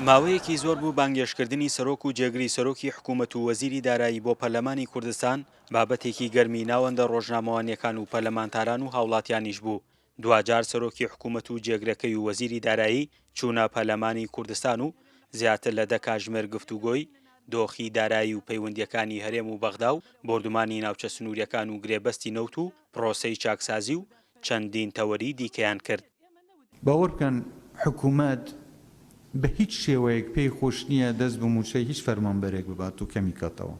ماوەیەکی زۆر بوو بانگێشکردنی سەرۆک و جێگری سەرۆکی حکوومەت و وەزیری دارایی بۆ پەرلەمانی کوردستان بابەتێکی گەرمی ناوەندە ڕۆژنامەوانیەکان و پەرلەمانتاران و هاوڵاتیانیش بوو. دوجار سەرۆکی حکوومەت و جێگرەکەی و وەزیری دارایی چوونە پەرلەمانی کوردستان و زیاتر لە 10 کاتژمێر گفتوگۆی دۆخی دارایی و پەیوەندیەکانی هەرێم و بەغدا و بردومانی ناوچە سنووریەکان و گرێبەستی نەوت و پرۆسەی چاکسازی و چەندین تەوەری دیکەیان کرد. باوەڕ بکەن حکوومەت بە هیچ شێوەیەک پێی خۆش نییە دەست بە موچەی هیچ فەرمانبەرێک ببات و کەمی کاتەوە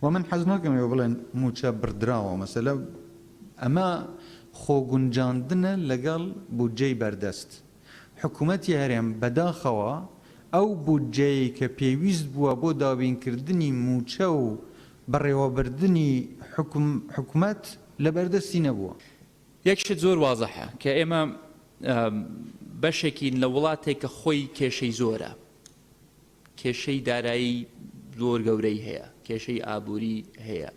و من حەز ناکەمەوە بڵێن موچە بردراوە مەسەلە ئەمە خۆگونجاندنە لەگەڵ بودجەی بەردەست حکوومەتی هەرێم بەداخەوە ئەو بودجەیە کە پێویست بووە بۆ دابینکردنی موچە و بەڕێوەبردننی حکوومەت لە بەردەستی نەبووە. یەکشت زۆر وازەحە کە ئێمە بەشێکی لە وڵاتێک کە خۆی کێشەی زۆرە، کێشەی دارایی زۆر گەورەی هەیە، کێشەی ئابووری هەیە،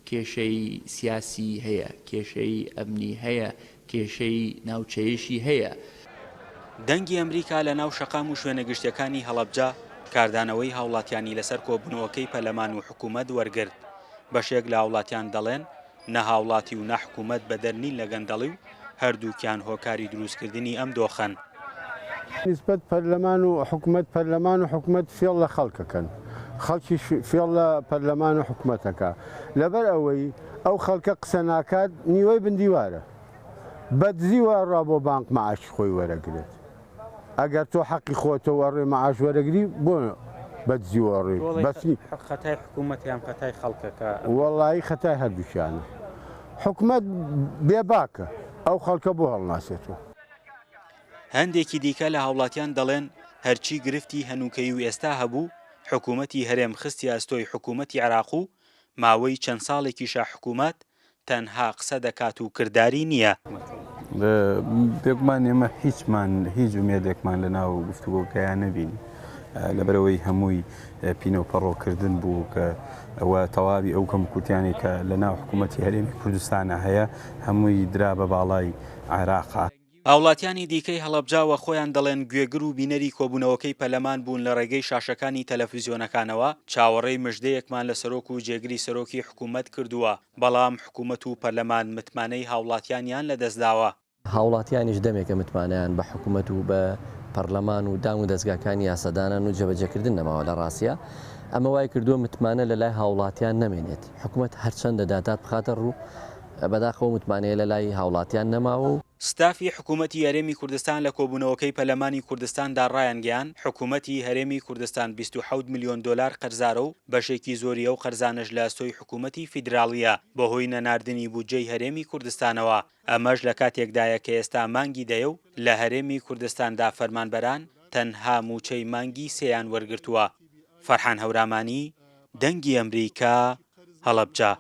کێشەی سیاسی هەیە، کێشەی ئەمنی هەیە، کێشەی ناوچەیەشی هەیە. دەنگی ئەمریکا لە ناو شەقام و شوێنە گشتەکانی هەڵەبجە کاردانەوەی هاوڵاتیانی لەسەر کۆبوونەوەکەی پەرلەمان و حکوومەت وەرگرت. بەشێک لە هاوڵاتیان دەڵێن نەهاوڵاتی و نەحکوومەت بەدەرنین لە گەندەڵی و هەردووکیان هۆکاری دروستکردنی ئەم دۆخەن. نسبەت پەرلەمان و حکوومەت فێڵ لە خەڵکەکەن، خەڵکی فێڵ لە پەرلەمان و حکوومەتەکە لەبەر ئەوەی ئەو خەڵکە قسە ناکات نیوەی بندیوارە بەدزیوە ڕا بۆ بانک مەعاش خۆی وەرەگرێت. ئەگەر تۆ حەقی خۆتەوە ڕێ مەعاش وەرەگری بۆ بەدزیوەڕێ بەسی خەتای حکوومەتیان خەتای خەڵکەکە وەڵایی خەتای هەردووشیانە. حکوومەت بێباکە ئەو خەڵکە بۆ هەڵناسێتەوە. هەندێکی دیکە لە هاوڵاتیان دەڵێن هەرچی گرفتی هەنووکەی و ئێستا هەبوو حکوومەتی هەرێم خستی ئەستۆی حکوومەتی عێراق و ماوەی چەند ساڵێکیشە حکوومەت تەنها قسە دەکات و کردداری نییە. بێگومان ئێمە هیچ ومێدێکمان لە ناو گفتوگۆکەیان نەبینی لەبەرەوەی هەمووی پینۆپەڕۆکردن بوو کە ئەوە تەواوی ئەو کەمکوتیانی کە لە ناو حکوومەتی هەرێمی کوردستانە هەیە هەمووی درا بە باڵای عێراقا. هاوڵاتیانی دیکەی هەڵەبجاوە خۆیان دەڵێن گوێگر و بینەری کۆبوونەوەکەی پەرلەمان بوون لە ڕێگەی شاشەکانی تەلەڤیزیۆنەکانەوە چاوەڕێی مژدەیەکمان لە سەرۆک و جێگری سەرۆکی حکوومەت کردووە بەڵام حکوومەت و پەرلەمان متمانەی هاوڵاتیانیان لەدەستداوە. هاوڵاتیانیش دەمێکە متمانیان بە حکوومەت و بە پەرلەمان و دام و دەستگاکانی یاسەدانان و جێبەجێکردن نەماوە لە ڕاستیە ئەمە وای کردووە متمانە لە لای هاوڵاتیان نەمێنێت حکوومەت هەرچەندە دادات بخاتە ڕوو بەداخەوە متمانەیە لە لای هاوڵاتیان نەماوە و ستافی حکوومەتی هەرێمی کوردستان لە کۆبوونەوەکەی پەرلەمانی کوردستاندا ڕایانگەیان حکوومەتی هەرێمی کوردستان 27 میلیۆن دلار قەرزارە و بەشێکی زۆری ئەو قەرزانەش لە ئەستۆی حکوومەتی فیدراڵیە بەهۆی نەناردنی بودجەی هەرێمی کوردستانەوە. ئەمەش لە کاتێکدایە کە ئێستا مانگی دەیە و لە هەرێمی کوردستاندا فەرمانبەران تەنها موچەی مانگی سێیان وەرگرتووە. فەرحان هەورامانی، دەنگی ئەمریکا، هەڵەبجە.